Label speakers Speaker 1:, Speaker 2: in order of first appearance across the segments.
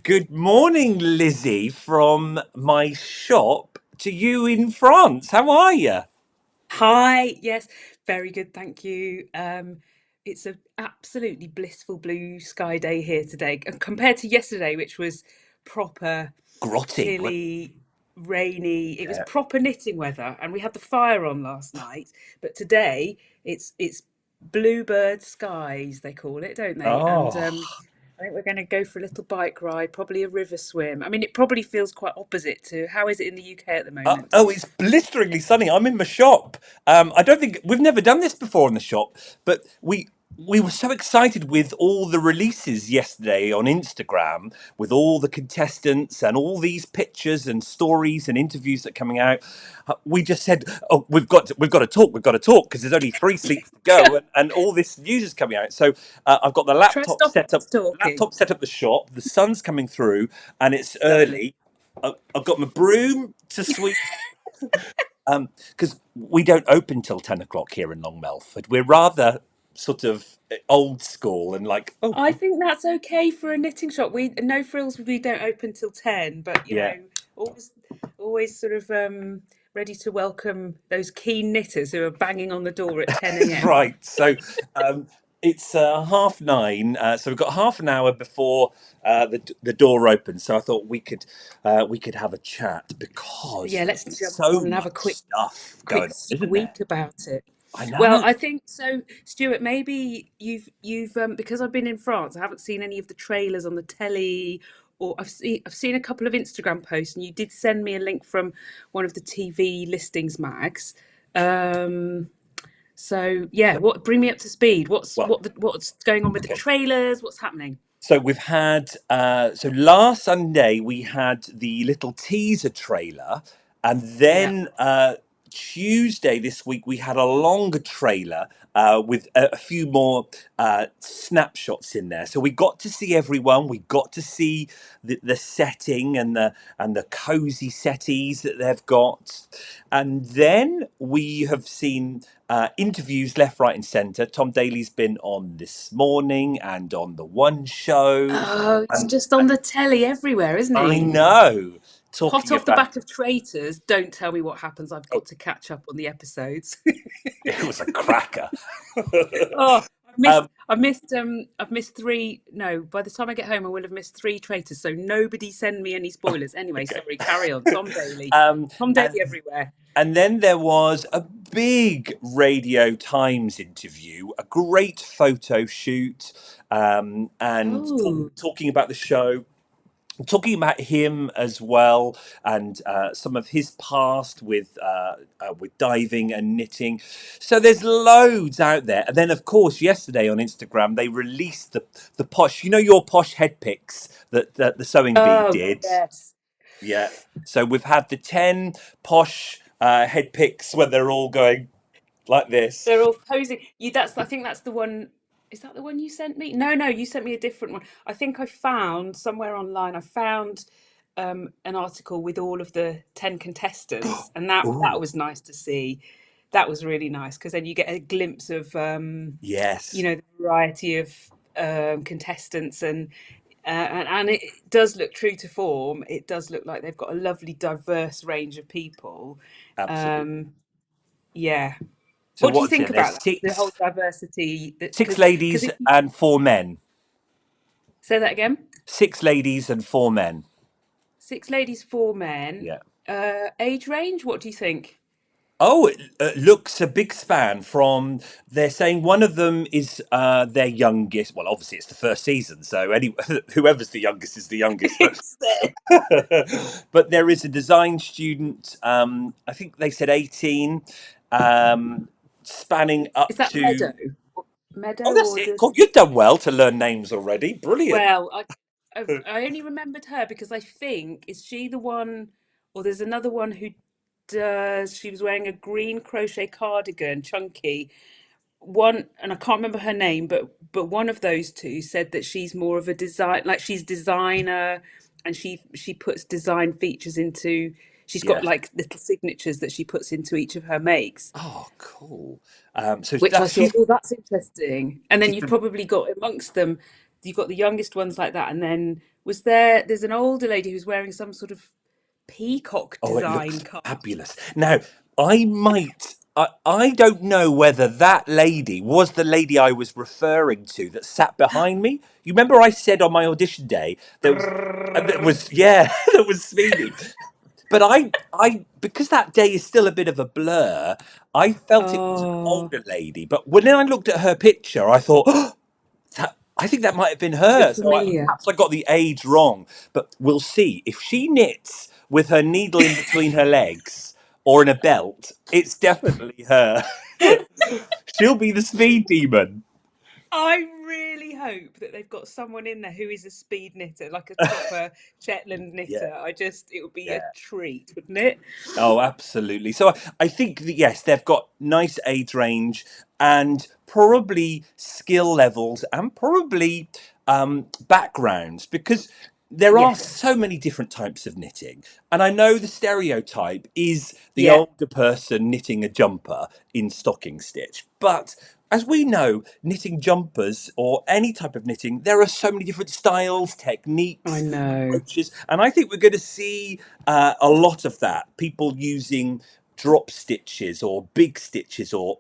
Speaker 1: Good morning, Lizzie, from my shop to you in France. How are you?
Speaker 2: Hi, yes, very good, thank you. It's an absolutely blissful blue sky day here today, compared to yesterday, which was proper
Speaker 1: Grotty.
Speaker 2: chilly, rainy. It was
Speaker 1: Yeah.
Speaker 2: proper knitting weather, and we had the fire on last night. But today, it's bluebird skies, they call it, don't they? And
Speaker 1: Oh,
Speaker 2: I think we're going to go for a little bike ride, probably a river swim. I mean, it probably feels quite opposite to how is it in the UK at the moment?
Speaker 1: it's blisteringly sunny. I'm in my shop. I don't think we've never done this before in the shop, but we were so excited with all the releases yesterday on Instagram, with all the contestants and all these pictures and stories and interviews that are coming out. We just said, "Oh, we've got to talk. We've got to talk because there's only three sleeps to go, and all this news is coming out." So I've got the
Speaker 2: Try stop us talking.
Speaker 1: laptop set up the shop. The sun's coming through, and it's
Speaker 2: Lovely.
Speaker 1: early. I've got my broom to sweep because we don't open till 10 o'clock here in Long Melford. We're rather sort of old school and like, oh,
Speaker 2: I think that's okay for a knitting shop. We no frills. We don't open till 10, but
Speaker 1: yeah,
Speaker 2: always, always sort of ready to welcome those keen knitters who are banging on the door at 10 a.m.
Speaker 1: right. So um, it's 9:30. So we've got half an hour before the door opens. So I thought we could have a chat because
Speaker 2: Yeah, let's
Speaker 1: there's
Speaker 2: jump
Speaker 1: so
Speaker 2: on and have a
Speaker 1: much
Speaker 2: quick
Speaker 1: stuff
Speaker 2: quick
Speaker 1: going on, isn't there?
Speaker 2: squeak about it.
Speaker 1: I
Speaker 2: Well,
Speaker 1: know.
Speaker 2: I think so, Stuart. Maybe you've because I've been in France. I haven't seen any of the trailers on the telly, or I've seen a couple of Instagram posts, and you did send me a link from one of the TV listings mags. Um, so yeah, what bring me up to speed?
Speaker 1: Well,
Speaker 2: What's going on with the
Speaker 1: okay.
Speaker 2: trailers? What's happening?
Speaker 1: So we've had so last Sunday we had the little teaser trailer, and
Speaker 2: Yeah.
Speaker 1: then Tuesday this week we had a longer trailer with a few more snapshots in there. So we got to see everyone. We got to see the setting and the cozy settees that they've got, and then we have seen interviews left, right, and centre. Tom Daly's been on this morning and on the One Show,
Speaker 2: Oh, he's
Speaker 1: and
Speaker 2: just on the telly everywhere, isn't
Speaker 1: I
Speaker 2: he?
Speaker 1: know
Speaker 2: Hot
Speaker 1: talking
Speaker 2: off the
Speaker 1: about
Speaker 2: back of Traitors. Don't tell me what happens. I've
Speaker 1: oh,
Speaker 2: got to catch up on the episodes.
Speaker 1: it was a cracker.
Speaker 2: Oh,
Speaker 1: um,
Speaker 2: I've missed three. No, by the time I get home, I will have missed three traitors. So nobody send me any spoilers. Anyway,
Speaker 1: okay,
Speaker 2: sorry. Carry on. Tom Daly.
Speaker 1: um,
Speaker 2: Tom
Speaker 1: and
Speaker 2: Daly everywhere.
Speaker 1: and then there was a big Radio Times interview, a great photo shoot, and
Speaker 2: Oh,
Speaker 1: talking about the show, talking about him as well, and some of his past with diving and knitting. So there's loads out there. And then, of course, yesterday on Instagram they released the posh. You know your posh head picks that the sewing bee
Speaker 2: oh
Speaker 1: did.
Speaker 2: yes.
Speaker 1: Yeah. So we've had the 10 posh head picks where they're all going like this.
Speaker 2: They're all posing. You. That's. I think that's the one. Is that the one you sent me? No, no. You sent me a different one. I think I found somewhere online. I found an article with all of the 10 contestants, and that
Speaker 1: Ooh,
Speaker 2: was nice to see. That was really nice because then you get a glimpse of
Speaker 1: yes.
Speaker 2: the variety of contestants, and it does look true to form. It does look like they've got a lovely diverse range of people.
Speaker 1: Absolutely.
Speaker 2: Um, yeah.
Speaker 1: So
Speaker 2: What do you
Speaker 1: what's
Speaker 2: think
Speaker 1: it? There's
Speaker 2: about that? The
Speaker 1: six
Speaker 2: whole diversity that
Speaker 1: six
Speaker 2: because
Speaker 1: ladies
Speaker 2: if you
Speaker 1: and 4 men.
Speaker 2: say that again,
Speaker 1: 6 ladies and 4 men.
Speaker 2: six ladies, four men,
Speaker 1: Yeah.
Speaker 2: age range. What do you think?
Speaker 1: Oh, it looks a big span from. They're saying one of them is their youngest. Well, obviously it's the first season, so whoever's the youngest is the youngest. But
Speaker 2: It's there.
Speaker 1: but there is a design student. I think they said 18, um, spanning
Speaker 2: Is
Speaker 1: up
Speaker 2: that
Speaker 1: to.
Speaker 2: Meadow? Meadow
Speaker 1: Oh, that's
Speaker 2: or
Speaker 1: it.
Speaker 2: does
Speaker 1: Cool. You've done well to learn names already. Brilliant.
Speaker 2: well, I only remembered her because I think is she the one, or there's another one who does. She was wearing a green crochet cardigan, chunky one, and I can't remember her name, but one of those two said that she's more of a design, like she's designer, and she puts design features into. She's got
Speaker 1: Yes.
Speaker 2: like little signatures that she puts into each of her makes,
Speaker 1: Oh, cool. So
Speaker 2: which I
Speaker 1: that
Speaker 2: thought,
Speaker 1: she's
Speaker 2: oh, that's interesting. And then
Speaker 1: she's
Speaker 2: you've
Speaker 1: been
Speaker 2: probably got amongst them. you got the youngest ones like that, and then there's an older lady who's wearing some sort of peacock
Speaker 1: Oh, it
Speaker 2: design
Speaker 1: looks
Speaker 2: card.
Speaker 1: fabulous. Now, I don't know whether that lady was the lady I was referring to that sat behind me. You remember I said on my audition day there was yeah, there was Speedy. But because that day is still a bit of a blur, I felt it was an
Speaker 2: Oh,
Speaker 1: older lady. But when I looked at her picture, I thought, oh, I think that might have been
Speaker 2: you're
Speaker 1: her. So
Speaker 2: familiar.
Speaker 1: perhaps I got the age wrong. But we'll see. If she knits with her needle in between her legs or in a belt, it's definitely her. She'll be the speed demon.
Speaker 2: I really hope that they've got someone in there who is a speed knitter, like a proper Shetland
Speaker 1: Yeah,
Speaker 2: knitter. It would be a
Speaker 1: yeah.
Speaker 2: treat, wouldn't it?
Speaker 1: Oh, absolutely. So I think that yes, they've got nice age range and probably skill levels and probably backgrounds because there are
Speaker 2: Yes.
Speaker 1: so many different types of knitting. And I know the stereotype is the
Speaker 2: Yeah.
Speaker 1: older person knitting a jumper in stocking stitch, but as we know, knitting jumpers or any type of knitting, there are so many different styles,
Speaker 2: I
Speaker 1: techniques,
Speaker 2: know.
Speaker 1: approaches, and I think we're going to see a lot of that. People using drop stitches or big stitches or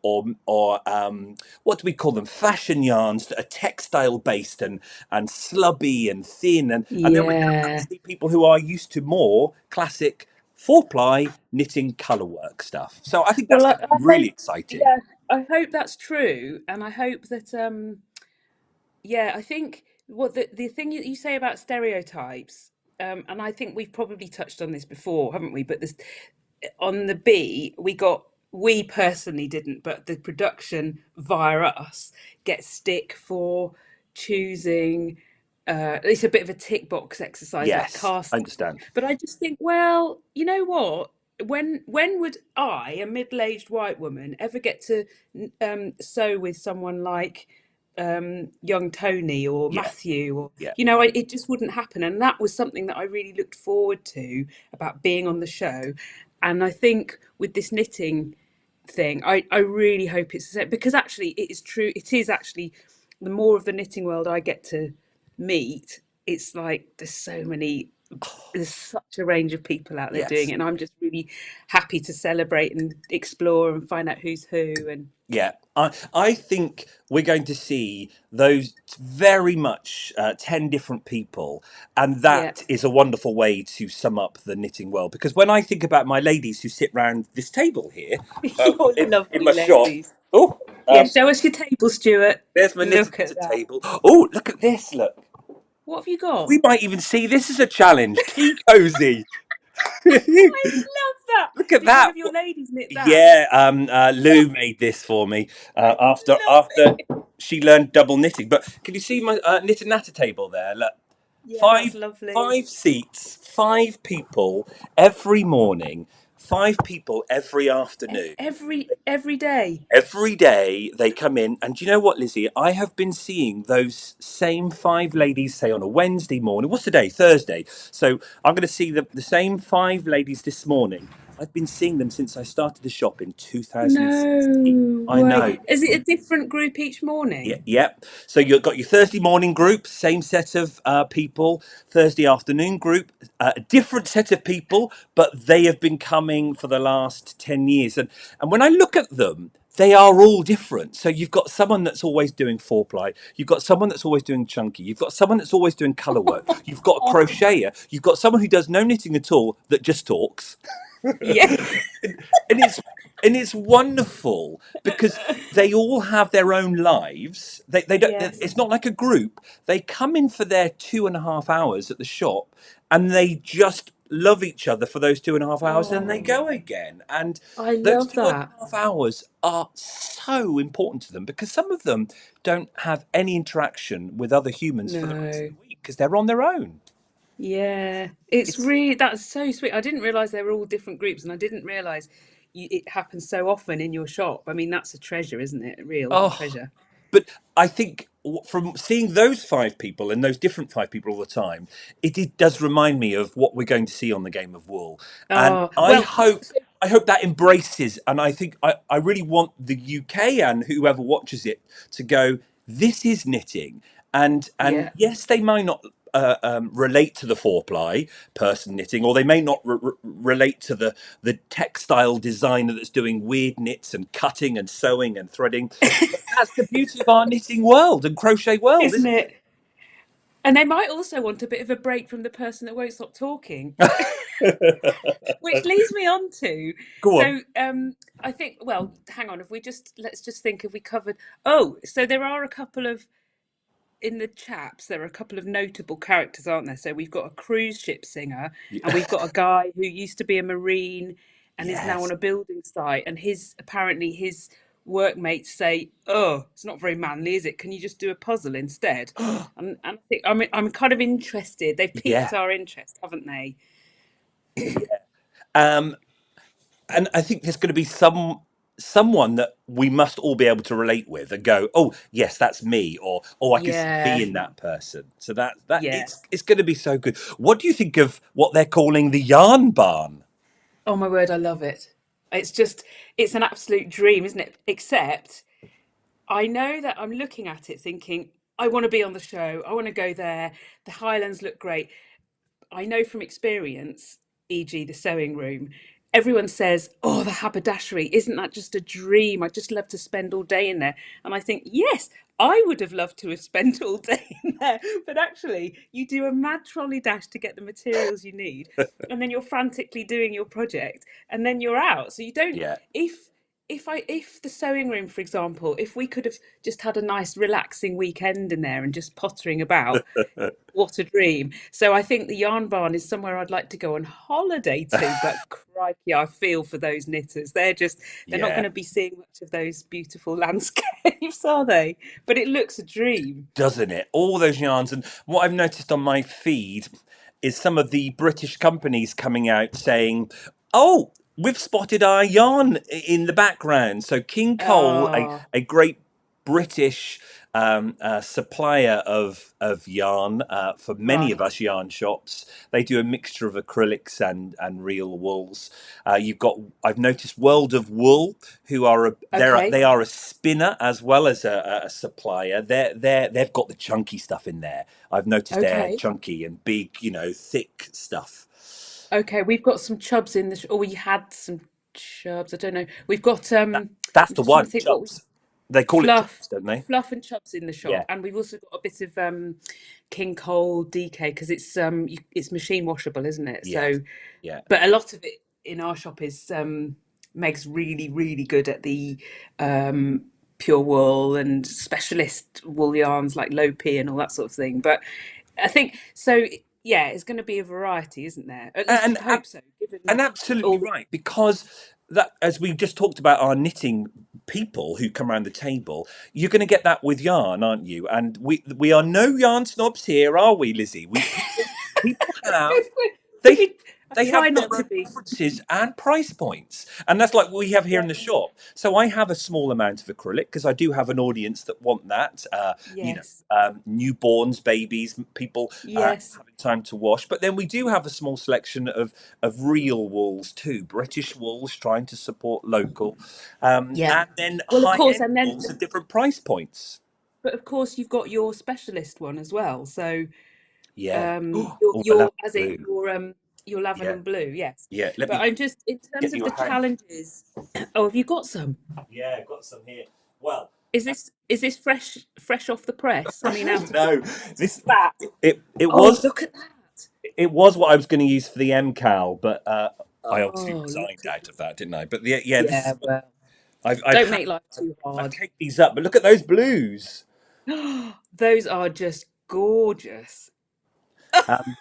Speaker 1: what do we call them? Fashion yarns that are textile based and slubby and thin, and then we're going to
Speaker 2: Yeah.
Speaker 1: see people who are used to more classic four ply knitting color work stuff. So I think that's
Speaker 2: Well,
Speaker 1: going to
Speaker 2: I
Speaker 1: be really
Speaker 2: hope,
Speaker 1: exciting.
Speaker 2: yeah, I hope that's true, and I hope that, yeah, I think what the thing you say about stereotypes, and I think we've probably touched on this before, haven't we? But this on the B, we personally didn't, but the production via us get stick for choosing. It's a bit of a tick box exercise, like
Speaker 1: Yes, I
Speaker 2: casting.
Speaker 1: understand.
Speaker 2: But I just think, well, you know what? When would I, a middle-aged white woman, ever get to sew with someone like young Tony or
Speaker 1: Yeah,
Speaker 2: Matthew? Or
Speaker 1: yeah.
Speaker 2: it just wouldn't happen. And that was something that I really looked forward to about being on the show. And I think with this knitting thing, I really hope it's the same because actually it is true. It is actually the more of the knitting world I get to meet, it's like there's such a range of people out there doing
Speaker 1: Yes.
Speaker 2: it, and I'm just really happy to celebrate and explore and find out who's who. And
Speaker 1: Yeah, I think we're going to see those very much 10 different people. And
Speaker 2: yeah,
Speaker 1: that is a wonderful way to sum up the knitting world. Because when I think about my ladies who sit round this table here
Speaker 2: your
Speaker 1: in my
Speaker 2: lovely
Speaker 1: shop,
Speaker 2: ladies.
Speaker 1: oh,
Speaker 2: Yeah, show us your table, Stuart.
Speaker 1: there's my knitted
Speaker 2: Look at that.
Speaker 1: table. Oh, look at this. Look,
Speaker 2: What have you got?
Speaker 1: we might even see this as a challenge. Tea cozy.
Speaker 2: I love that.
Speaker 1: Look at
Speaker 2: Did one
Speaker 1: that.
Speaker 2: of your ladies knit that?
Speaker 1: Yeah, Lou made this for me
Speaker 2: I love
Speaker 1: after
Speaker 2: it.
Speaker 1: she learned double knitting. But can you see my knit and natter table there? Look,
Speaker 2: Yeah, that's
Speaker 1: five
Speaker 2: lovely.
Speaker 1: five seats, five people every morning, five people every afternoon.
Speaker 2: Every day.
Speaker 1: Every day they come in, and do you know what, Lizzie? I have been seeing those same five ladies, say on a Wednesday morning. What's today? Thursday. So I'm going to see the same five ladies this morning. I've been seeing them since I started the shop in 2016.
Speaker 2: No
Speaker 1: I
Speaker 2: way.
Speaker 1: know.
Speaker 2: Is it a different group each
Speaker 1: Yeah,
Speaker 2: morning?
Speaker 1: yep. So you've got your Thursday morning group, same set of people. Thursday afternoon group, a different set of people, but they have been coming for the last 10 years. And when I look at them, they are all different. So you've got someone that's always doing four ply. You've got someone that's always doing chunky. You've got someone that's always doing colour work. You've got a crocheter. You've got someone who does no knitting at all that just talks.
Speaker 2: Yeah.
Speaker 1: and it's and it's wonderful because they all have their own lives. They don't.
Speaker 2: Yes.
Speaker 1: It's not like a group. They come in for their 2.5 hours at the shop, and they just love each other for those 2.5 hours, and then they
Speaker 2: Oh,
Speaker 1: go again. And
Speaker 2: I
Speaker 1: those
Speaker 2: love
Speaker 1: two and
Speaker 2: that.
Speaker 1: a half hours are so important to them because some of them don't have any interaction with other humans for the rest of
Speaker 2: No.
Speaker 1: the week because they're on their own.
Speaker 2: Yeah. It's
Speaker 1: It's
Speaker 2: really, that's so sweet. I didn't realize they were all different groups, and I didn't realize it happens so often in your shop. I mean, that's a treasure, isn't it? A real
Speaker 1: oh.
Speaker 2: treasure.
Speaker 1: But I think from seeing those five people and those different five people all the time, it does remind me of what we're going to see on the Game of Wool, and
Speaker 2: Oh, well, so
Speaker 1: I hope that embraces, and I think I really want the UK and whoever watches it to go. This is knitting, And
Speaker 2: Yeah.
Speaker 1: yes, they might not relate to the four ply person knitting, or they may not relate to the textile designer that's doing weird knits and cutting and sewing and threading. But that's the beauty of our knitting world and crochet world,
Speaker 2: Isn't
Speaker 1: isn't
Speaker 2: it? And they might also want a bit of a break from the person that won't stop talking, which
Speaker 1: it?
Speaker 2: leads me on to,
Speaker 1: Go on.
Speaker 2: so I think, well, hang on, if we just, let's just think, if we covered, oh, so there are a couple of, in the chaps, there are a couple of notable characters, aren't there? So we've got a cruise ship singer, and we've got a guy who used to be a marine and is now
Speaker 1: Yes.
Speaker 2: on a building site. And his, apparently his workmates say, "Oh, it's not very manly, is it? Can you just do a puzzle instead?" And I think I'm kind of interested. They've
Speaker 1: Yeah.
Speaker 2: piqued our interest, haven't they?
Speaker 1: Um, and I think there's going to be someone that we must all be able to relate with and go, oh yes, that's me, or oh, I can see me
Speaker 2: Yeah,
Speaker 1: in that person. So that
Speaker 2: yeah.
Speaker 1: it's going to be so good. What do you think of what they're calling the yarn barn?
Speaker 2: Oh my word, I love it. It's just, it's an absolute dream, isn't it? Except I know that I'm looking at it thinking, I want to be on the show. I want to go there. The Highlands look great. I know from experience, e.g., the sewing room, everyone says, "Oh, the haberdashery, isn't that just a dream? I'd just love to spend all day in there." And I think, yes, I would have loved to have spent all day in there. But actually, you do a mad trolley dash to get the materials you need, and then you're frantically doing your project, and then you're out. So you don't,
Speaker 1: Yeah.
Speaker 2: if the sewing room, for example, if we could have just had a nice relaxing weekend in there and just pottering about, what a dream. So I think the yarn barn is somewhere I'd like to go on holiday to, but crikey, I feel for those knitters. They're not going
Speaker 1: Yeah.
Speaker 2: to be seeing much of those beautiful landscapes, are they? But it looks a dream.
Speaker 1: Doesn't it? All those yarns. And what I've noticed on my feed is some of the British companies coming out saying, oh, we've spotted our yarn in the background. So King Cole,
Speaker 2: Oh,
Speaker 1: a great British supplier of yarn for many of
Speaker 2: right.
Speaker 1: us yarn shops. They do a mixture of acrylics and real wools. I've noticed World of Wool, who are
Speaker 2: Okay.
Speaker 1: they are a spinner as well as a supplier. They've got the chunky stuff in there. I've noticed they're
Speaker 2: Okay.
Speaker 1: chunky and big, thick stuff.
Speaker 2: Okay. We've got some chubs in the, or we had some chubs. I don't know. We've got,
Speaker 1: That's
Speaker 2: I'm
Speaker 1: the
Speaker 2: just trying
Speaker 1: one,
Speaker 2: to think what we,
Speaker 1: chubs. They call it
Speaker 2: fluff,
Speaker 1: chubs, don't they?
Speaker 2: fluff and chubs in the shop,
Speaker 1: Yeah.
Speaker 2: and we've also got a bit of King Cole DK, because it's machine washable, isn't it?
Speaker 1: Yes.
Speaker 2: So,
Speaker 1: Yeah.
Speaker 2: but a lot of it in our shop is Meg's really good at the um pure wool and specialist wool yarns like low P and all that sort of thing. But I think so. Yeah, it's going to be a variety, isn't there? At least
Speaker 1: And
Speaker 2: you'd hope so, given
Speaker 1: And absolutely
Speaker 2: all.
Speaker 1: right, because that, as we just talked about our knitting people who come around the table, you're going to get that with yarn, aren't you? And we are no yarn snobs here, are we, Lizzie? We people have they
Speaker 2: I
Speaker 1: they
Speaker 2: try
Speaker 1: have their
Speaker 2: not to
Speaker 1: own
Speaker 2: be.
Speaker 1: preferences and price points, and that's like we have here
Speaker 2: Yeah.
Speaker 1: in the shop. So I have a small amount of acrylic because I do have an audience that want that.
Speaker 2: Yes.
Speaker 1: Newborns, babies, people
Speaker 2: Yes.
Speaker 1: having time to wash. But then we do have a small selection of real wools too, British wools, trying to support local,
Speaker 2: Yeah.
Speaker 1: and then
Speaker 2: Well, of
Speaker 1: high
Speaker 2: course,
Speaker 1: end
Speaker 2: and then,
Speaker 1: wools at different price points.
Speaker 2: but of course, you've got your specialist one as well. So,
Speaker 1: Yeah. Oh, I love
Speaker 2: your, as in
Speaker 1: blue.
Speaker 2: your lavender
Speaker 1: Yeah.
Speaker 2: and blue, yes.
Speaker 1: Yeah. Let
Speaker 2: But
Speaker 1: me
Speaker 2: I'm just in terms
Speaker 1: get
Speaker 2: of
Speaker 1: you
Speaker 2: the
Speaker 1: a hand.
Speaker 2: challenges. Oh, have you got some?
Speaker 1: Yeah, I've got some here. Well,
Speaker 2: Is this fresh off the press? I mean, out of the
Speaker 1: no, this
Speaker 2: fat.
Speaker 1: it
Speaker 2: Oh,
Speaker 1: was
Speaker 2: look at that.
Speaker 1: what I was going to use for the MCAL, but I obviously
Speaker 2: Oh, look
Speaker 1: resigned
Speaker 2: at
Speaker 1: out of that, didn't I? But yeah, this
Speaker 2: yeah.
Speaker 1: is
Speaker 2: Well,
Speaker 1: I've
Speaker 2: don't
Speaker 1: had
Speaker 2: make life too
Speaker 1: I've
Speaker 2: hard.
Speaker 1: caked these up, but look at those blues.
Speaker 2: Those are just gorgeous.
Speaker 1: Um,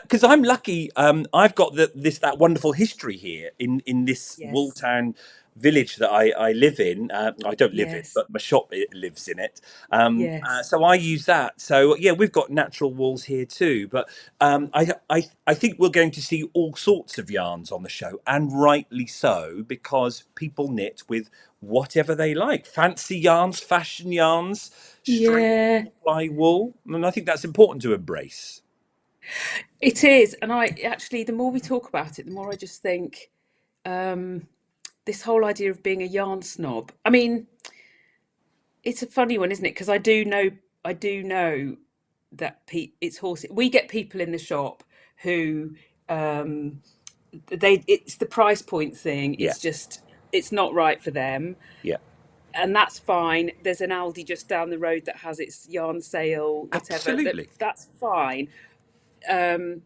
Speaker 1: because I'm lucky. I've got that wonderful history here in this
Speaker 2: Yes.
Speaker 1: Wooltown village that I live in. I don't live in,
Speaker 2: Yes.
Speaker 1: but my shop lives in it.
Speaker 2: Yes.
Speaker 1: So I use that. So yeah, we've got natural wools here too. But I think we're going to see all sorts of yarns on the show, and rightly so, because people knit with whatever they like. Fancy yarns, fashion yarns, straight
Speaker 2: Yeah.
Speaker 1: four ply wool, and I think that's important to embrace.
Speaker 2: It is, and I actually, the more we talk about it, the more I just think um, this whole idea of being a yarn snob. I mean, it's a funny one, isn't it? Because I do know I do know that it's horses. We get people in the shop who um, it's the price point thing.
Speaker 1: Yeah,
Speaker 2: It's not right for them,
Speaker 1: yeah,
Speaker 2: and that's fine. There's an Aldi just down the road that has its yarn sale, whatever.
Speaker 1: absolutely.
Speaker 2: That's fine. Um,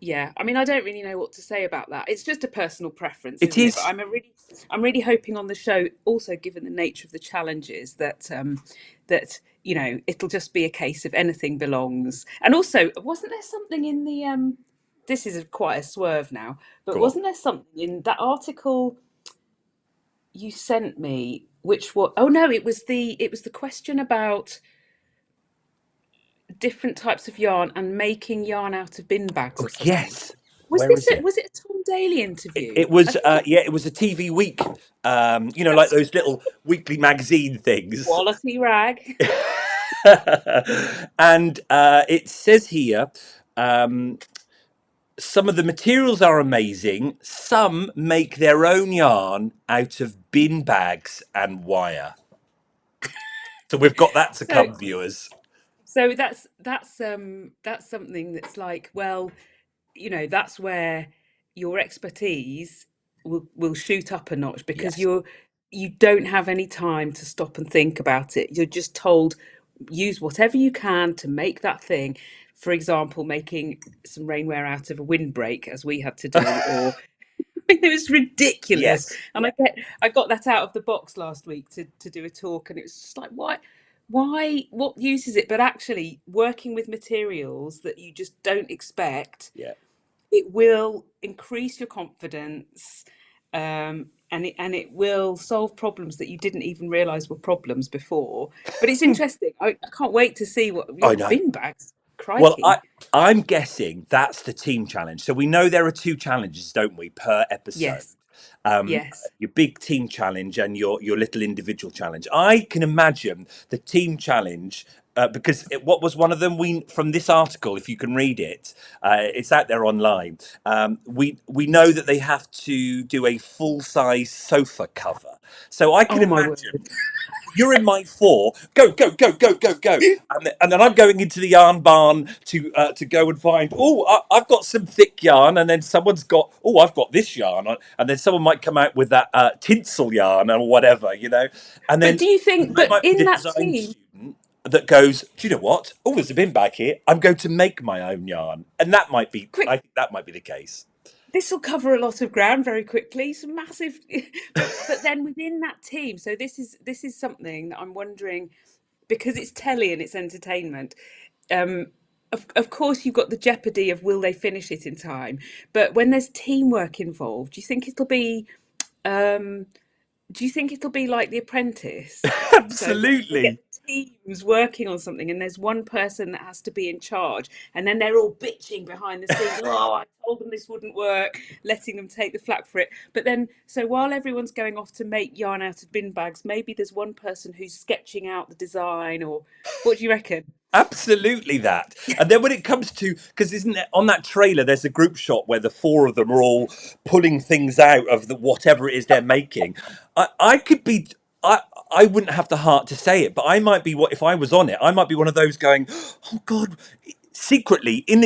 Speaker 2: yeah, I mean, I don't really know what to say about that. It's just a personal preference,
Speaker 1: It
Speaker 2: isn't it? But
Speaker 1: is.
Speaker 2: I'm really hoping on the show, also given the nature of the challenges, that it'll just be a case of anything belongs. And also, wasn't there something in the This is quite a swerve now, but
Speaker 1: Go on.
Speaker 2: wasn't there something in that article you sent me, which was, oh no, it was the question about different types of yarn and making yarn out of bin bags
Speaker 1: Oh
Speaker 2: or something.
Speaker 1: yes. Where is it?
Speaker 2: Was it a Tom Daly interview?
Speaker 1: It
Speaker 2: I
Speaker 1: was,
Speaker 2: think it
Speaker 1: yeah, it was a TV week. Like
Speaker 2: that's
Speaker 1: those little weekly magazine things.
Speaker 2: quality rag.
Speaker 1: And it says here, um, some of the materials are amazing. Some make their own yarn out of bin bags and wire. So we've got that to
Speaker 2: So
Speaker 1: come, viewers.
Speaker 2: so that's something that's like, well, that's where your expertise will shoot up a notch because
Speaker 1: Yes.
Speaker 2: you don't have any time to stop and think about it. You're just told use whatever you can to make that thing. For example, making some rainwear out of a windbreak, as we had to do, or it was ridiculous.
Speaker 1: Yes.
Speaker 2: And
Speaker 1: Yeah.
Speaker 2: I got that out of the box last week to do a talk, and it was just like, what use is it? But actually, working with materials that you just don't expect,
Speaker 1: Yeah.
Speaker 2: it will increase your confidence, and it will solve problems that you didn't even realize were problems before. But it's interesting. I can't wait to see what
Speaker 1: I know.
Speaker 2: bin bags.
Speaker 1: Well,
Speaker 2: Crikey!
Speaker 1: I'm guessing that's the team challenge. So we know there are two challenges, don't we, per episode?
Speaker 2: Yes,
Speaker 1: Um,
Speaker 2: yes.
Speaker 1: your big team challenge and your little individual challenge. I can imagine the team challenge. Because what was one of them? We from this article, if you can read it, it's out there online. We know that they have to do a full size sofa cover. So I can
Speaker 2: Oh my
Speaker 1: imagine
Speaker 2: word!
Speaker 1: you're in my four. Go, go, go, go, go, go. And then I'm going into the yarn barn to go and find. Oh, I've got some thick yarn, and then someone's got. Oh, I've got this yarn, and then someone might come out with that tinsel yarn or whatever, And
Speaker 2: But
Speaker 1: then
Speaker 2: do you think?
Speaker 1: I
Speaker 2: But
Speaker 1: might be
Speaker 2: in
Speaker 1: the
Speaker 2: that
Speaker 1: design
Speaker 2: team,
Speaker 1: student that goes. Do you know what? Oh, there's a bin bag here. I'm going to make my own yarn, and that might be.
Speaker 2: quick,
Speaker 1: I think that might be the case.
Speaker 2: this will cover a lot of ground very quickly. Some massive, but then within that team. So this is something that I'm wondering, because it's telly and it's entertainment. Um, of course, you've got the jeopardy of will they finish it in time. But when there's teamwork involved, um, do you think it'll be like The Apprentice? So where they get
Speaker 1: Absolutely.
Speaker 2: teams working on something, and there's one person that has to be in charge, and then they're all bitching behind the scenes. Oh, I told them this wouldn't work, letting them take the flak for it. But then, so while everyone's going off to make yarn out of bin bags, maybe there's one person who's sketching out the design, or what do you reckon?
Speaker 1: Absolutely that. And then when it comes to, because isn't it on that trailer, there's a group shot where the four of them are all pulling things out of the whatever it is they're making. I could be, I wouldn't have the heart to say it, but I might be what if I was on it, I might be one of those going, oh God, secretly in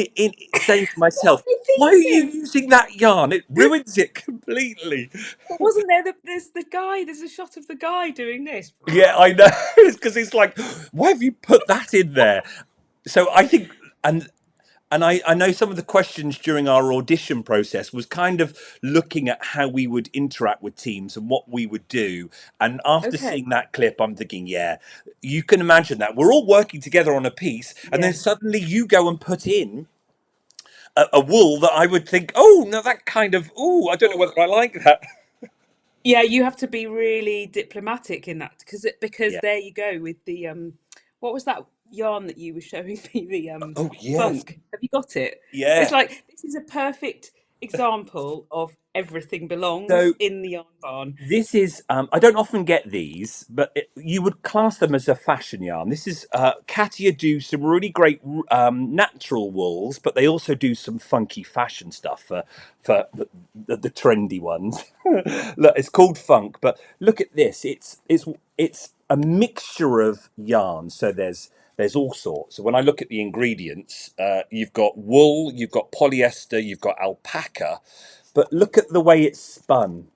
Speaker 1: saying to
Speaker 2: What
Speaker 1: myself,
Speaker 2: are they
Speaker 1: why are you
Speaker 2: thinking?
Speaker 1: using that yarn? It ruins it completely.
Speaker 2: But wasn't there there's the guy? There's a shot of the guy doing this.
Speaker 1: Yeah, I know. Because it's like, why have you put that in there? So I think, and I know some of the questions during our audition process was kind of looking at how we would interact with teams and what we would do. And after
Speaker 2: Okay.
Speaker 1: seeing that clip, I'm thinking, yeah, you can imagine that we're all working together on a piece, and then
Speaker 2: Yeah.
Speaker 1: suddenly you go and put in a wool that I would think, oh, no, that kind of, oh, I don't know whether I like that.
Speaker 2: Yeah, you have to be really diplomatic in that because
Speaker 1: Yeah.
Speaker 2: there you go with the what was that yarn that you were showing me, the
Speaker 1: Oh, yes.
Speaker 2: funk. Have you got it? It's
Speaker 1: Yeah.
Speaker 2: like this is a perfect example of everything belongs
Speaker 1: So
Speaker 2: in the yarn barn.
Speaker 1: this is, I don't often get these, but you would class them as a fashion yarn. This is, Katia do some really great natural wools, but they also do some funky fashion stuff for the trendy ones. Look, it's called funk, but look at this. It's a mixture of yarns. So there's there's all sorts. So when I look at the ingredients, you've got wool, you've got polyester, you've got alpaca, but look at the way it's spun.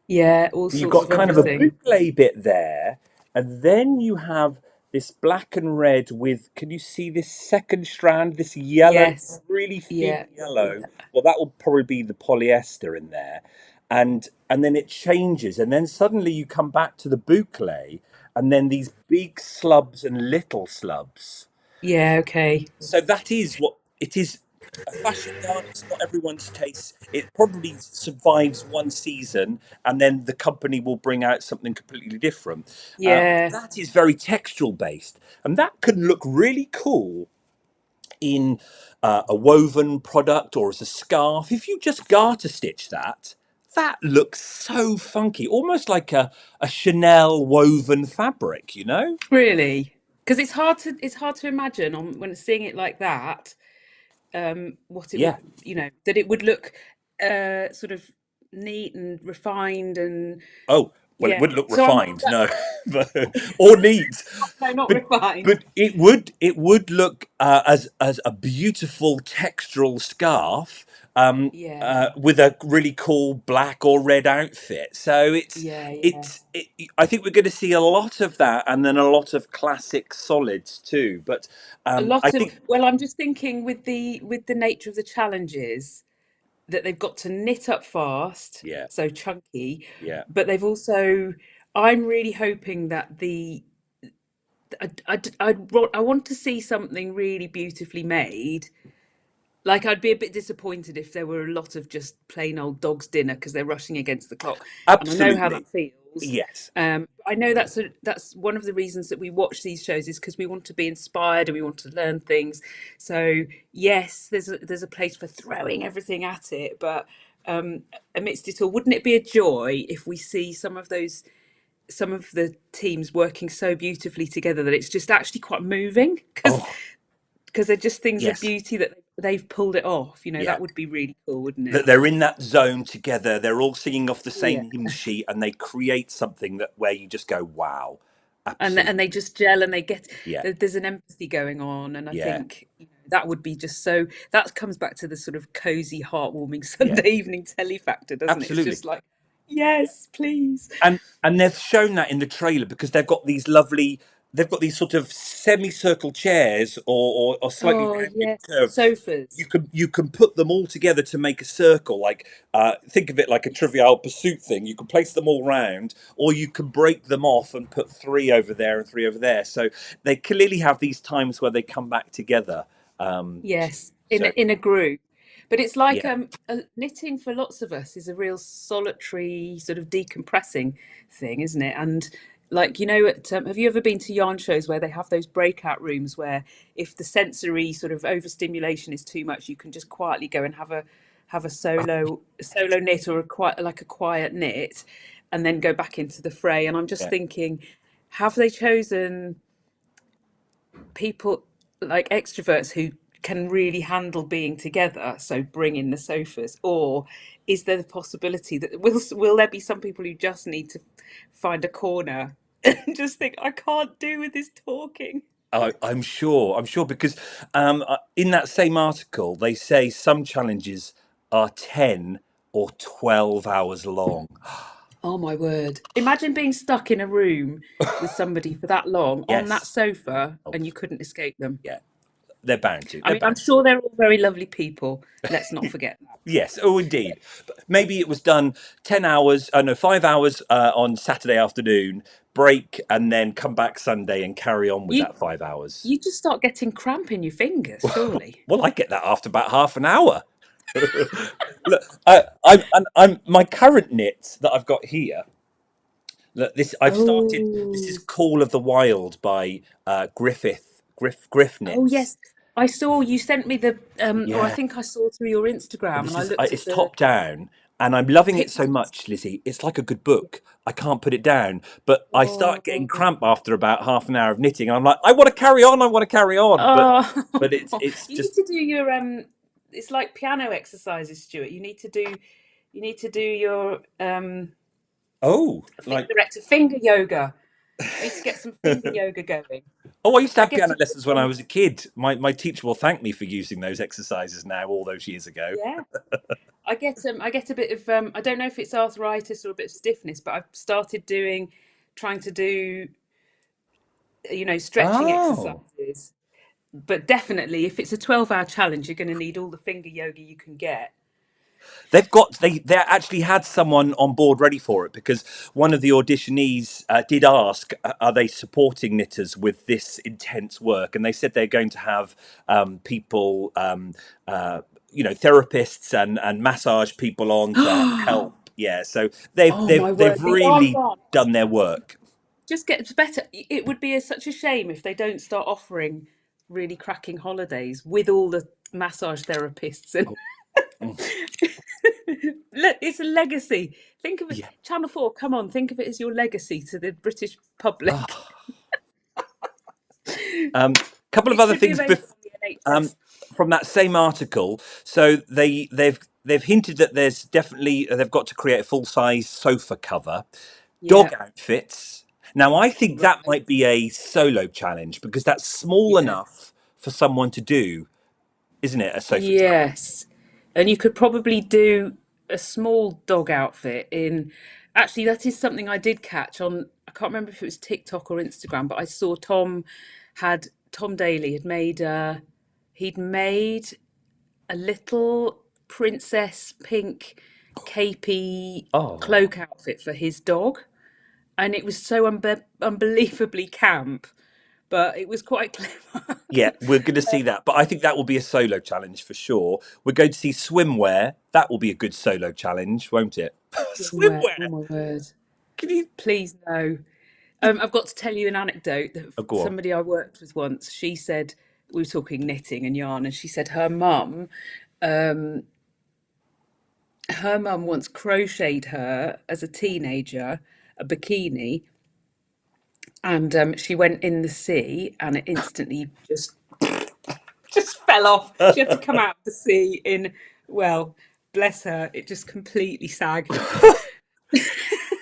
Speaker 2: Yeah, all
Speaker 1: You've
Speaker 2: sorts
Speaker 1: got
Speaker 2: of
Speaker 1: kind of a
Speaker 2: everything.
Speaker 1: boucle bit there, and then you have this black and red with, can you see this second strand, this yellow,
Speaker 2: Yes.
Speaker 1: really thin
Speaker 2: Yeah.
Speaker 1: yellow? Well, that will probably be the polyester in there. And then it changes, and then suddenly you come back to the boucle, and then these big slubs and little slubs.
Speaker 2: Yeah, okay.
Speaker 1: So that is what it is. A fashion yarn. It's not everyone's taste. It probably survives one season, and then the company will bring out something completely different.
Speaker 2: Yeah.
Speaker 1: That is very textural based, and that can look really cool in a woven product or as a scarf. If you just garter stitch that, that looks so funky, almost like a Chanel woven fabric. You know?
Speaker 2: Really? Because it's hard to imagine on when seeing it like that, what it would,
Speaker 1: Yeah.
Speaker 2: that it would look sort of neat and refined and
Speaker 1: Oh, well, it
Speaker 2: yeah.
Speaker 1: wouldn't look
Speaker 2: So I'm
Speaker 1: refined, no, but, or neat,
Speaker 2: no, not
Speaker 1: but
Speaker 2: refined.
Speaker 1: it would look as a beautiful textural scarf
Speaker 2: Yeah.
Speaker 1: with a really cool black or red outfit. So
Speaker 2: Yeah, yeah.
Speaker 1: it. I think we're going to see a lot of that, and then a lot of classic solids too. But
Speaker 2: A
Speaker 1: I
Speaker 2: lot of,
Speaker 1: think,
Speaker 2: well, I'm just thinking with the nature of the challenges that they've got to knit up fast,
Speaker 1: yeah,
Speaker 2: so chunky,
Speaker 1: yeah.
Speaker 2: but they've also, I'm really hoping that I want to see something really beautifully made. Like I'd be a bit disappointed if there were a lot of just plain old dog's dinner because they're rushing against the clock, and I know how
Speaker 1: Absolutely,
Speaker 2: that feels.
Speaker 1: yes.
Speaker 2: I know that's one of the reasons that we watch these shows is because we want to be inspired and we want to learn things. So yes, there's a place for throwing everything at it, but amidst it all, wouldn't it be a joy if we see some of the teams working so beautifully together that it's just actually quite moving
Speaker 1: Oh,
Speaker 2: because they're just things of
Speaker 1: yes,
Speaker 2: beauty that they've pulled it off.
Speaker 1: yeah.
Speaker 2: That would be really cool, wouldn't
Speaker 1: That
Speaker 2: it?
Speaker 1: they're in that zone together. They're all singing off the
Speaker 2: Yeah.
Speaker 1: same hymn sheet, and they create something that where you just go, "Wow,
Speaker 2: And they
Speaker 1: absolutely,
Speaker 2: just gel and they get
Speaker 1: yeah,
Speaker 2: there's an empathy going on, and I
Speaker 1: yeah,
Speaker 2: think that would be just so, that comes back to the sort of cozy heartwarming
Speaker 1: yeah,
Speaker 2: Sunday evening telly factor, doesn't it? It's
Speaker 1: absolutely."
Speaker 2: just like, yes, please.
Speaker 1: And they've shown that in the trailer because they've got these sort of semicircle chairs or slightly
Speaker 2: Oh
Speaker 1: rounded
Speaker 2: yes,
Speaker 1: curve.
Speaker 2: sofas.
Speaker 1: You can put them all together to make a circle. Like think of it like a Trivial Pursuit thing. You can place them all round, or you can break them off and put three over there and three over there. So they clearly have these times where they come back together.
Speaker 2: Yes,
Speaker 1: So
Speaker 2: in a group. But it's like
Speaker 1: yeah.
Speaker 2: knitting for lots of us is a real solitary sort of decompressing thing, isn't it? And like have you ever been to yarn shows where they have those breakout rooms where if the sensory sort of overstimulation is too much, you can just quietly go and have a solo knit or a quiet knit, and then go back into the fray. And I'm just
Speaker 1: Yeah.
Speaker 2: thinking, have they chosen people like extroverts who can really handle being together, so bring in the sofas, or is there the possibility that will there be some people who just need to find a corner and just think, I can't do with this talking?
Speaker 1: I'm sure, because in that same article they say some challenges are 10 or 12 hours long.
Speaker 2: Oh my word, imagine being stuck in a room with somebody for that long on that
Speaker 1: Yes.
Speaker 2: sofa
Speaker 1: Oh,
Speaker 2: and you couldn't escape them.
Speaker 1: yeah. They're bound to.
Speaker 2: I
Speaker 1: They're
Speaker 2: mean, I'm
Speaker 1: bound
Speaker 2: sure they're all very lovely people, let's not
Speaker 1: to.
Speaker 2: forget that.
Speaker 1: Yes. Oh, indeed. But maybe it was done 10 hours, no, 5 hours on Saturday afternoon, break, and then come back Sunday and carry on with
Speaker 2: you
Speaker 1: that 5 hours.
Speaker 2: you just start getting cramp in your fingers, surely.
Speaker 1: Well, I get that after about half an hour. Look, I'm my current knit that I've got here. Look, this I've started. This is
Speaker 2: Oh,
Speaker 1: Call of the Wild by Griff
Speaker 2: oh
Speaker 1: Knits.
Speaker 2: yes. I saw you sent me or I
Speaker 1: Yeah,
Speaker 2: think I saw through your Instagram and
Speaker 1: this
Speaker 2: I
Speaker 1: is
Speaker 2: looked at
Speaker 1: it's
Speaker 2: the
Speaker 1: top down, and I'm loving it so
Speaker 2: pictures.
Speaker 1: much, Lizzie. It's like a good book. I can't put it down, but I start getting
Speaker 2: Oh,
Speaker 1: cramp after about half an hour of knitting, and I'm like, I want to carry on. I want to carry on, but
Speaker 2: oh.
Speaker 1: it's
Speaker 2: You need
Speaker 1: just
Speaker 2: to do your it's like piano exercises, Stuart. You need to do your
Speaker 1: oh like
Speaker 2: finger yoga. You need to get some finger yoga going.
Speaker 1: Oh, I used to
Speaker 2: I
Speaker 1: have
Speaker 2: get
Speaker 1: piano
Speaker 2: a bit
Speaker 1: lessons when I was a kid. My teacher will thank me for using those exercises now, all those years ago.
Speaker 2: yeah. I get a bit of I don't know if it's arthritis or a bit of stiffness, but I've started trying to do stretching
Speaker 1: Oh.
Speaker 2: exercises. But definitely, if it's a 12-hour challenge, you're going to need all the finger yoga you can get.
Speaker 1: They actually had someone on board ready for it because one of the auditionees did ask, are they supporting knitters with this intense work? And they said they're going to have people, therapists and massage people on to help. Yeah, so
Speaker 2: Oh my
Speaker 1: they've
Speaker 2: word, the yarn
Speaker 1: really
Speaker 2: ones
Speaker 1: done their work.
Speaker 2: just gets better. It would be such a shame if they don't start offering really cracking holidays with all the massage therapists and
Speaker 1: Mm.
Speaker 2: look, it's a legacy. Think of it,
Speaker 1: Yeah.
Speaker 2: Channel 4, come on, think of it as your legacy to the British public.
Speaker 1: Oh. Couple of
Speaker 2: It
Speaker 1: other
Speaker 2: should be
Speaker 1: things
Speaker 2: available on the
Speaker 1: um,
Speaker 2: NHS.
Speaker 1: from that same article. So they've hinted that there's definitely they've got to create a full size sofa cover, dog
Speaker 2: Yeah,
Speaker 1: outfits. Now I think that
Speaker 2: right.
Speaker 1: might be a solo challenge because that's small
Speaker 2: Yeah.
Speaker 1: enough for someone to do, isn't it? A sofa challenge.
Speaker 2: Yes. And you could probably do a small dog outfit in. Actually, that is something I did catch on. I can't remember if it was TikTok or Instagram, but I saw Tom Daly he'd made a little princess pink capey
Speaker 1: Oh,
Speaker 2: cloak outfit for his dog, and it was so unbelievably camp, but it was quite clever.
Speaker 1: yeah, we're going to see that, but I think that will be a solo challenge for sure. We're going to see swimwear. That will be a good solo challenge, won't it?
Speaker 2: Swimwear.
Speaker 1: Swimwear.
Speaker 2: Oh my word.
Speaker 1: Can you?
Speaker 2: Please no. I've got to tell you an anecdote that
Speaker 1: Oh, go on.
Speaker 2: somebody I worked with once, she said, we were talking knitting and yarn, and she said um, her mum once crocheted her as a teenager a bikini, and she went in the sea, and it instantly just fell off. She had to come out of the sea in, well, bless her, it just completely sagged.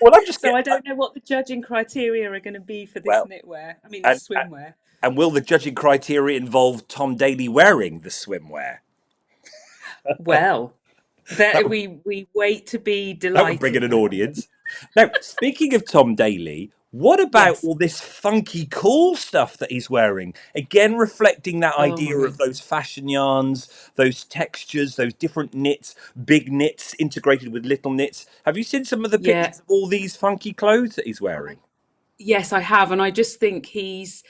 Speaker 1: Well, I'm just
Speaker 2: So
Speaker 1: getting
Speaker 2: I don't know what the judging criteria are going to be for this
Speaker 1: well,
Speaker 2: knitwear. I mean,
Speaker 1: and
Speaker 2: this swimwear.
Speaker 1: and will the judging criteria involve Tom Daly wearing the swimwear?
Speaker 2: Well,
Speaker 1: That
Speaker 2: there
Speaker 1: would
Speaker 2: we wait to be
Speaker 1: that would bring in
Speaker 2: delighted
Speaker 1: an
Speaker 2: with.
Speaker 1: audience. Now, speaking of Tom Daly, what about
Speaker 2: Yes.
Speaker 1: all this funky, cool stuff that he's wearing? Again, reflecting that
Speaker 2: Oh
Speaker 1: idea
Speaker 2: my
Speaker 1: of
Speaker 2: god.
Speaker 1: those fashion yarns, those textures, those different knits, big knits integrated with little knits. Have you seen some of the
Speaker 2: Yeah.
Speaker 1: pictures of all these funky clothes that he's
Speaker 2: I,
Speaker 1: wearing?
Speaker 2: yes, I have, and I just think he's.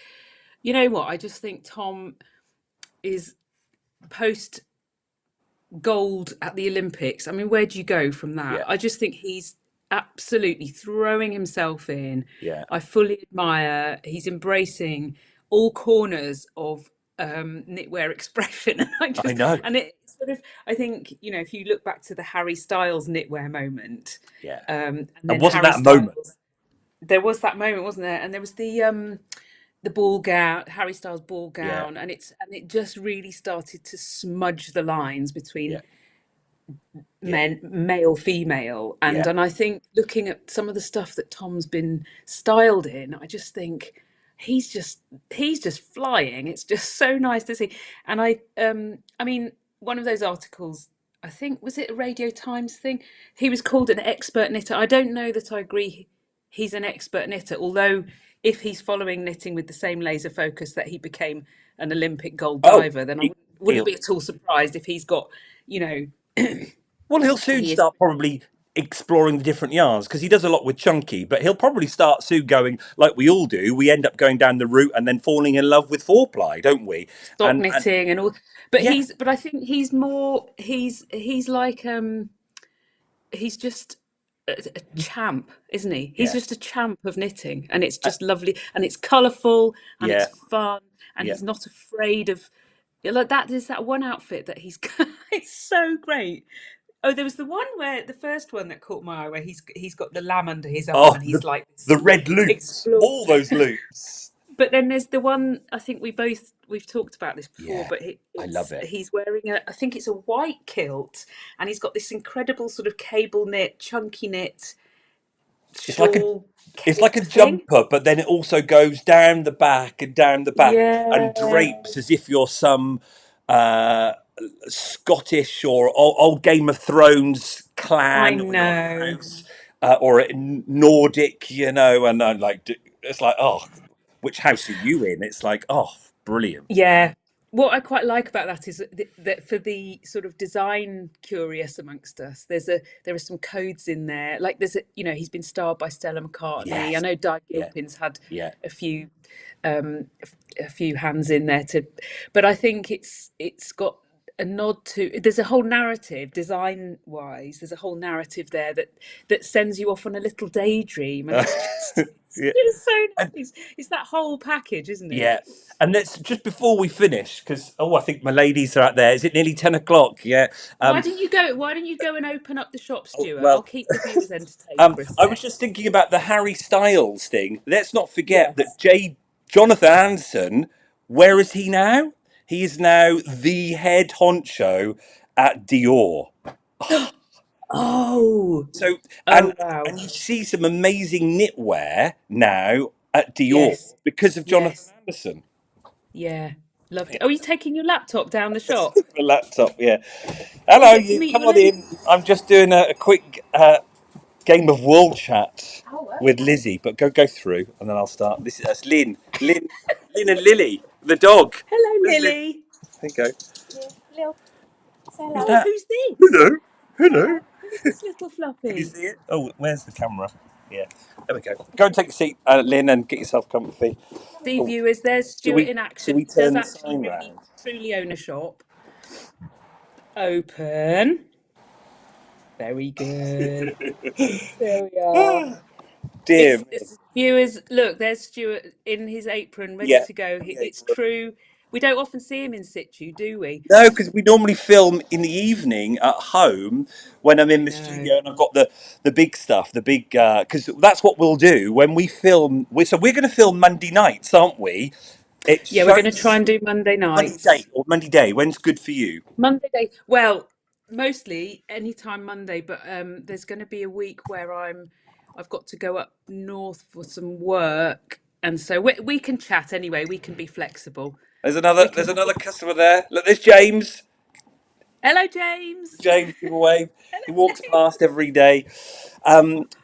Speaker 2: You know what? I just think Tom is post gold at the Olympics. I mean, where do you go from that?
Speaker 1: Yeah,
Speaker 2: I just think he's absolutely throwing himself in.
Speaker 1: yeah.
Speaker 2: I fully admire. He's embracing all corners of knitwear expression, and I
Speaker 1: I
Speaker 2: just
Speaker 1: know.
Speaker 2: and it sort of. I think if you look back to the Harry Styles knitwear moment,
Speaker 1: Yeah.
Speaker 2: and
Speaker 1: And
Speaker 2: then
Speaker 1: wasn't
Speaker 2: Harry
Speaker 1: that a moment?
Speaker 2: Styles. There was that moment, wasn't there? And there was the ball gown, Harry Styles ball
Speaker 1: Yeah,
Speaker 2: gown, and it just really started to smudge the lines
Speaker 1: yeah,
Speaker 2: between
Speaker 1: yeah,
Speaker 2: male, female,
Speaker 1: yeah.
Speaker 2: and I think looking at some of the stuff that Tom's been styled in, I just think he's just he's just flying. It's just so nice to see. And I mean, one of those articles, I think, was it a Radio Times thing? He was called an expert knitter. I don't know that I agree he's an expert knitter, although if he's following knitting with the same laser focus that he became an Olympic gold
Speaker 1: Oh,
Speaker 2: diver, then I
Speaker 1: he,
Speaker 2: wouldn't
Speaker 1: he'll
Speaker 2: be at all surprised if he's got, you know,
Speaker 1: well, he'll soon
Speaker 2: he is.
Speaker 1: start probably exploring the different yarns because he does a lot with chunky. But he'll probably start soon going like we all do. We end up going down the route and then falling in love with four ply, don't we?
Speaker 2: Sock
Speaker 1: And
Speaker 2: knitting and all, but
Speaker 1: yeah,
Speaker 2: I think he's more he's like he's just a champ, isn't he? He's
Speaker 1: yeah,
Speaker 2: just a champ of knitting, and it's
Speaker 1: uh,
Speaker 2: just lovely, and it's colourful, and it's
Speaker 1: yeah,
Speaker 2: fun, and
Speaker 1: yeah.
Speaker 2: he's not afraid of, like, that is that one outfit that he's got. It's so great. Oh, there was the one where the first one that caught my eye, where he's got the lamb under his arm,
Speaker 1: Oh,
Speaker 2: and he's like
Speaker 1: the
Speaker 2: this
Speaker 1: red loops,
Speaker 2: explore.
Speaker 1: all those loops.
Speaker 2: But then there's the one, I think we've talked about this before,
Speaker 1: Yeah,
Speaker 2: but
Speaker 1: I love
Speaker 2: it's
Speaker 1: it.
Speaker 2: he's wearing I think it's a white kilt, and he's got this incredible sort of cable knit, chunky knit
Speaker 1: It's like a
Speaker 2: shawl
Speaker 1: it's like
Speaker 2: cape
Speaker 1: a
Speaker 2: thing.
Speaker 1: jumper, but then it also goes down the back and down the back and
Speaker 2: Yeah,
Speaker 1: drapes as if you're some uh, Scottish or old Game of Thrones
Speaker 2: I
Speaker 1: clan or your
Speaker 2: know.
Speaker 1: house or a Nordic, you know, and it's like, oh, which house are you in? It's like, oh, brilliant.
Speaker 2: Yeah. What I quite like about that is that for the sort of design curious amongst us, there are some codes in there. Like there's a, he's been starred by Stella McCartney. I
Speaker 1: Yes,
Speaker 2: know Di
Speaker 1: yeah,
Speaker 2: Gilpin's had
Speaker 1: yeah,
Speaker 2: a few a few hands in there to, but I think it's got a nod to, there's a whole narrative design wise, there's a whole narrative there that sends you off on a little daydream, and it's just
Speaker 1: yeah.
Speaker 2: it's so
Speaker 1: And
Speaker 2: nice. It's that whole package, isn't it?
Speaker 1: yeah, and let's just before we finish, because I think my ladies are out there. Is it nearly 10 o'clock? Yeah.
Speaker 2: Why
Speaker 1: Um.
Speaker 2: don't you go? Why don't you go and open up the shop, Stuart? I'll
Speaker 1: Well,
Speaker 2: keep the viewers entertained for a
Speaker 1: I was
Speaker 2: sec.
Speaker 1: just thinking about the Harry Styles thing. Let's not forget that
Speaker 2: Yes.
Speaker 1: Jonathan Anderson. Where is he now? He is now the head honcho at Dior.
Speaker 2: Oh,
Speaker 1: So
Speaker 2: oh
Speaker 1: and
Speaker 2: wow.
Speaker 1: and you see some amazing knitwear now at Dior
Speaker 2: Yes,
Speaker 1: because of Jonathan
Speaker 2: yes,
Speaker 1: Anderson.
Speaker 2: yeah. Loved it. Oh, are you taking your laptop down the shop?
Speaker 1: The laptop, yeah.
Speaker 2: Do you
Speaker 1: Hello,
Speaker 2: get to
Speaker 1: you.
Speaker 2: meet
Speaker 1: Come
Speaker 2: your
Speaker 1: on
Speaker 2: lady?
Speaker 1: in. I'm just doing a quick game of world chat
Speaker 2: Oh,
Speaker 1: with
Speaker 2: okay.
Speaker 1: Lizzie, but go through and then I'll start. That's Lynn and Lily, the dog.
Speaker 2: Hello,
Speaker 1: Where's Lily?
Speaker 2: Lily.
Speaker 1: There you go.
Speaker 3: Yeah, Lil, say
Speaker 1: Who's
Speaker 3: hello.
Speaker 2: Oh,
Speaker 1: that?
Speaker 2: who's this?
Speaker 1: Hello, hello.
Speaker 3: Hello.
Speaker 2: Who's this little
Speaker 1: Can you
Speaker 2: fluffy?
Speaker 1: see it? Oh, where's the camera? Yeah, there we go. Go and take a seat, Lynn, and get yourself comfy.
Speaker 2: See,
Speaker 1: Oh,
Speaker 2: viewers, there's
Speaker 1: shall
Speaker 2: Stuart
Speaker 1: we?
Speaker 2: in
Speaker 1: Shall
Speaker 2: action.
Speaker 1: we
Speaker 2: He does
Speaker 1: turn the
Speaker 2: actually
Speaker 1: sign
Speaker 2: really,
Speaker 1: round?
Speaker 2: truly own a shop. Open. Very good. There we are.
Speaker 1: Dear me.
Speaker 2: It's viewers. Look, there's Stuart in his apron, ready
Speaker 1: Yeah.
Speaker 2: to go.
Speaker 1: Yeah.
Speaker 2: It's true. We don't often see him in situ, do we?
Speaker 1: No, because we normally film in the evening at home when I'm in
Speaker 2: I
Speaker 1: the
Speaker 2: know.
Speaker 1: studio and I've got the big stuff, the big because that's what we'll do when we film. So we're going to film Monday nights, aren't we? It
Speaker 2: Yeah, we're going to try
Speaker 1: shows
Speaker 2: and do Monday
Speaker 1: Monday day
Speaker 2: nights.
Speaker 1: or Monday day. When's good for you?
Speaker 2: Monday day. Well, mostly anytime Monday, but there's going to be a week where I've got to go up north for some work, and so we can chat anyway. We can be flexible. We
Speaker 1: There's
Speaker 2: can.
Speaker 1: another customer there. Look, there's James.
Speaker 2: Hello, James.
Speaker 1: James, give a wave. He
Speaker 2: Hello,
Speaker 1: walks past every day.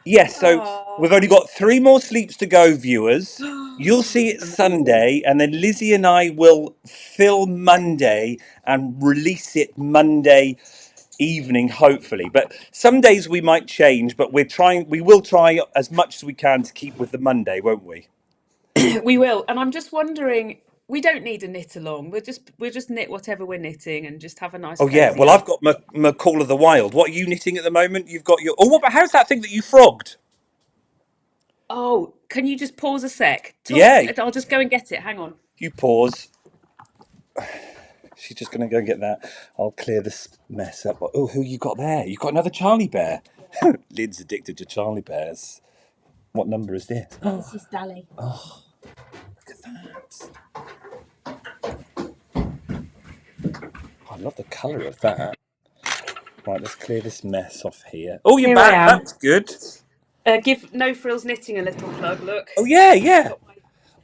Speaker 1: Yes, so we've
Speaker 2: James.
Speaker 1: only got 3 more sleeps to go, viewers. You'll
Speaker 2: Oh,
Speaker 1: see it
Speaker 2: amazing.
Speaker 1: Sunday, and then Lizzie and I will film Monday and release it Monday evening, hopefully. But some days we might change, but we will try as much as we can to keep with the Monday, won't we?
Speaker 2: We will, and I'm just wondering. We don't need a knit along. We'll just knit whatever we're knitting and just have a nice
Speaker 1: Oh yeah,
Speaker 2: cozy
Speaker 1: well I've
Speaker 2: hour.
Speaker 1: got my Call of the Wild. What are you knitting at the moment? You've got your. Oh, how's that thing that you frogged?
Speaker 2: Oh, can you just pause a sec? Talk.
Speaker 1: Yeah,
Speaker 2: I'll just go and get it. Hang on.
Speaker 1: you pause. She's just going to go and get that. I'll clear this mess up. Oh, who you got there? You got another Charlie Bear. Lyd's addicted to Charlie Bears. What number is this? Oh,
Speaker 3: This is Daly.
Speaker 1: look at that. I love the colour of that. Right, let's clear this mess off here. Oh, you're
Speaker 2: Here I
Speaker 1: back.
Speaker 2: am.
Speaker 1: That's good.
Speaker 2: Give No Frills Knitting a little plug. Look,
Speaker 1: Oh, yeah, yeah.
Speaker 2: got my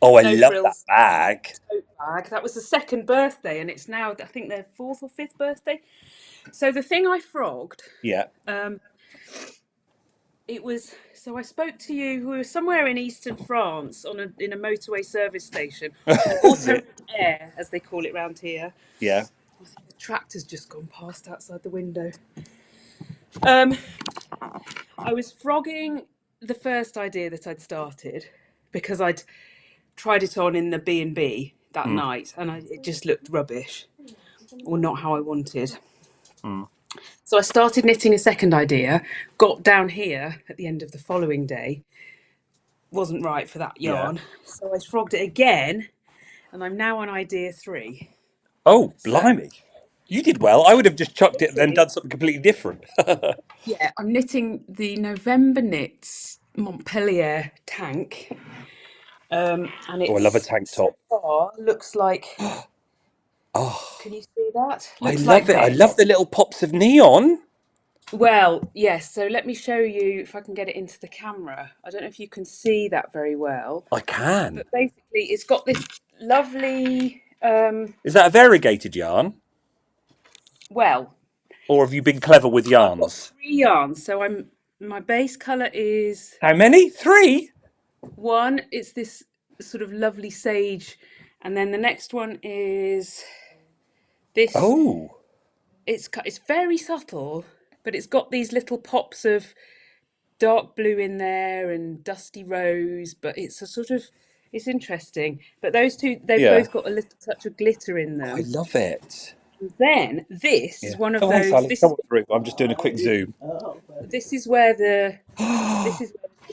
Speaker 1: Oh, I
Speaker 2: No
Speaker 1: love that
Speaker 2: Frills
Speaker 1: bag.
Speaker 2: tote bag. That was the second birthday, and it's now I think their fourth or fifth birthday. So the thing I frogged,
Speaker 1: Yeah.
Speaker 2: um, it was. So I spoke to you. We were somewhere in eastern France in a motorway service station, an
Speaker 1: This is it.
Speaker 2: autoroute air, as they call it round here.
Speaker 1: Yeah.
Speaker 2: I think the tractor's just gone past outside the window. Um, I was frogging the first idea that I'd started because I'd tried it on in the B&B that
Speaker 1: Mm,
Speaker 2: night, and it just looked rubbish or not how I wanted.
Speaker 1: mm.
Speaker 2: So I started knitting a second idea, got down here at the end of the following day, wasn't right for that
Speaker 1: Yeah.
Speaker 2: yarn. So I frogged it again, and I'm now on idea 3.
Speaker 1: Oh,
Speaker 2: So
Speaker 1: blimey. You did well. I would have just chucked it and then
Speaker 2: knitting,
Speaker 1: done something completely different.
Speaker 2: yeah, I'm knitting the November Knits Montpellier tank. And
Speaker 1: Oh, I love a
Speaker 2: it's
Speaker 1: tank
Speaker 2: so
Speaker 1: top.
Speaker 2: far looks like,
Speaker 1: Oh,
Speaker 2: can you see that?
Speaker 1: I
Speaker 2: Looks
Speaker 1: love
Speaker 2: like
Speaker 1: it. I love
Speaker 2: this.
Speaker 1: the little pops of neon.
Speaker 2: Well, yes. So let me show you if I can get it into the camera. I don't know if you can see that very well,
Speaker 1: I can.
Speaker 2: but basically, it's got this lovely.
Speaker 1: Is that a variegated yarn?
Speaker 2: Well,
Speaker 1: Or have you been clever with
Speaker 2: I've got
Speaker 1: yarns?
Speaker 2: 3 yarns. So my base color is
Speaker 1: How many? 3?
Speaker 2: one. It's this sort of lovely sage, and then the next one is this.
Speaker 1: Oh,
Speaker 2: It's very subtle, but it's got these little pops of dark blue in there and dusty rose, but it's a sort of it's interesting. But those two, they've
Speaker 1: yeah.
Speaker 2: both got a little touch of glitter in
Speaker 1: Oh, I
Speaker 2: them.
Speaker 1: love it.
Speaker 2: And then this
Speaker 1: Yeah.
Speaker 2: is one of
Speaker 1: Oh, hey,
Speaker 2: those.
Speaker 1: Sally. Come on through. I'm just doing a quick zoom.
Speaker 2: This is where the
Speaker 1: I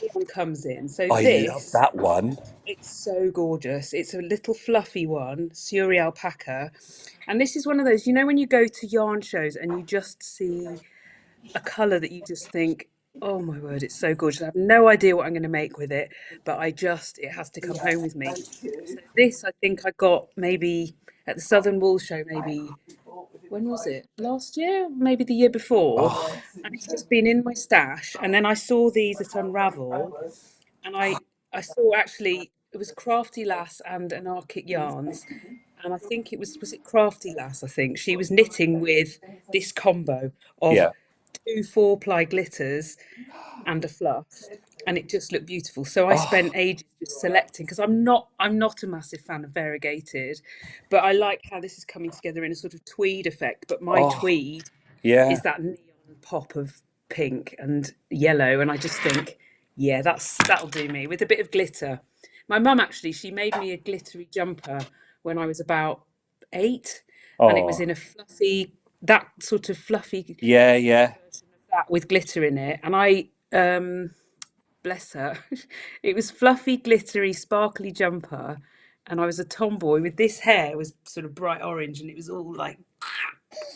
Speaker 2: neon comes in. So
Speaker 1: love
Speaker 2: this,
Speaker 1: that one.
Speaker 2: it's so gorgeous. It's a little fluffy one, Suri alpaca, and this is one of those. You know when you go to yarn shows and you just see a colour that you just think, oh my word, it's so gorgeous. I have no idea what I'm going to make with it, but it has to come home with me. So this, I think I got maybe at the Southern Wool Show, maybe, when was it? Last year? Maybe the year before.
Speaker 1: Oh,
Speaker 2: And it's just been in my stash. And then I saw these at Unravel, and I saw actually, it was Crafty Lass and Anarchic Yarns. And I think was it Crafty Lass? I think she was knitting with this combo of
Speaker 1: yeah.
Speaker 2: 2 4-ply glitters and a fluff, and it just looked beautiful. So I
Speaker 1: Oh,
Speaker 2: spent ages just selecting because I'm not a massive fan of variegated, but I like how this is coming together in a sort of tweed effect. But my
Speaker 1: oh,
Speaker 2: tweed
Speaker 1: yeah.
Speaker 2: is that neon pop of pink and yellow, and I just think, yeah, that'll do me with a bit of glitter. My mum actually, she made me a glittery jumper when I was about 8, and it was
Speaker 1: Oh,
Speaker 2: in a fluffy, that sort of fluffy
Speaker 1: yeah, yeah.
Speaker 2: version of that with glitter in it. And bless her, it was fluffy, glittery, sparkly jumper. And I was a tomboy with this hair, it was sort of bright orange and it was all like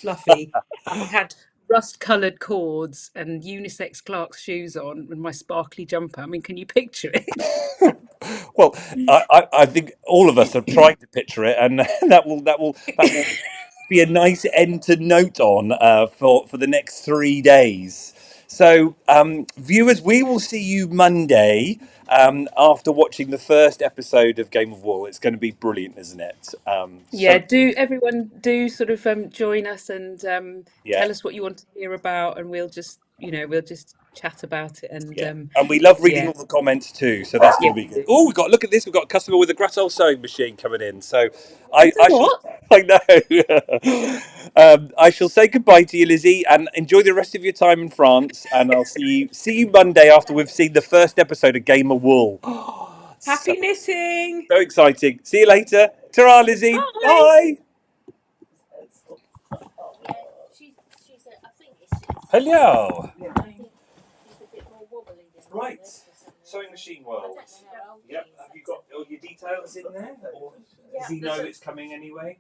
Speaker 2: fluffy. And I had rust coloured cords and unisex Clark's shoes on with my sparkly jumper. I mean, can you picture it?
Speaker 1: Well, I think all of us are trying to picture it, and that will be a nice end to note on for the next 3 days. So, viewers, we will see you Monday after watching the first episode of Game of Wool. It's going to be brilliant, isn't it?
Speaker 2: Yeah,
Speaker 1: So
Speaker 2: do everyone do sort of join us and
Speaker 1: yeah,
Speaker 2: tell us what you want to hear about, and we'll just chat about it. And
Speaker 1: yeah, and we love reading
Speaker 2: yeah,
Speaker 1: all the comments too. So that's going
Speaker 2: yeah,
Speaker 1: to be
Speaker 2: we
Speaker 1: good.
Speaker 2: do.
Speaker 1: Oh, we got look at this. We've got a customer with a Grassol sewing machine coming in. So
Speaker 2: With the
Speaker 1: I shall.
Speaker 2: what?
Speaker 1: I know. I shall say goodbye to you, Lizzie, and enjoy the rest of your time in France. And I'll see you Monday after we've seen the first episode of Game of Wool. So
Speaker 2: Happy knitting.
Speaker 1: so exciting. See you later. Ta-ra, Lizzie.
Speaker 2: Bye.
Speaker 1: Bye.
Speaker 3: Yeah, she's I think it's
Speaker 1: Hello.
Speaker 3: I think she's a bit more wobbly than the
Speaker 1: Right.
Speaker 3: others for some reason.
Speaker 1: Sewing machine world.
Speaker 3: I don't know how old
Speaker 1: Yep.
Speaker 3: she
Speaker 1: Have
Speaker 3: is.
Speaker 1: you got all your details in there? Or
Speaker 4: Yeah,
Speaker 1: does he know
Speaker 4: there's a-
Speaker 1: it's coming anyway?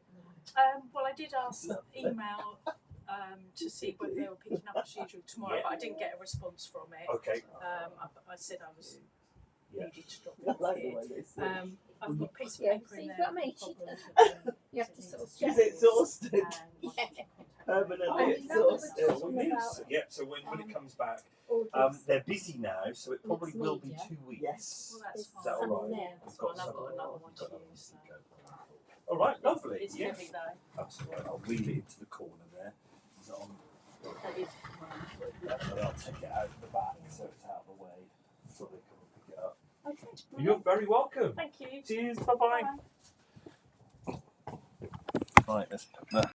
Speaker 4: Well, I did ask email to see whether they were picking up as usual tomorrow,
Speaker 1: Yeah.
Speaker 4: but I didn't get a response from it.
Speaker 1: Okay.
Speaker 4: I said I was
Speaker 1: Yeah.
Speaker 4: needed to drop off here. I've got a piece of
Speaker 3: Yeah,
Speaker 4: paper
Speaker 3: see
Speaker 4: in there.
Speaker 3: what I mean?
Speaker 4: Problems
Speaker 3: You have to sort of
Speaker 5: She's exhausted.
Speaker 3: Yeah.
Speaker 5: Permanently exhausted.
Speaker 1: Yeah, so when it comes back,
Speaker 3: all this
Speaker 1: they're busy now, so it probably will be
Speaker 3: media.
Speaker 1: 2 weeks.
Speaker 5: Yes.
Speaker 4: Well, that's
Speaker 3: Is
Speaker 1: Is that
Speaker 4: fine.
Speaker 1: all right?
Speaker 3: there.
Speaker 1: We've
Speaker 4: Well, I've
Speaker 1: some-
Speaker 4: got another one
Speaker 1: we've
Speaker 4: to
Speaker 1: got another
Speaker 4: use.
Speaker 1: one to go. All right, lovely.
Speaker 4: It's
Speaker 1: Yes.
Speaker 4: heavy though.
Speaker 1: That's all right. I'll wheel it into the corner there. Is it on?
Speaker 4: That is
Speaker 1: And I'll take it out of the back so it's out of the way so they can pick it up.
Speaker 4: okay.
Speaker 1: You're very welcome.
Speaker 4: Thank you.
Speaker 1: Cheers. Bye-bye.
Speaker 4: Bye.
Speaker 1: Right, let's put that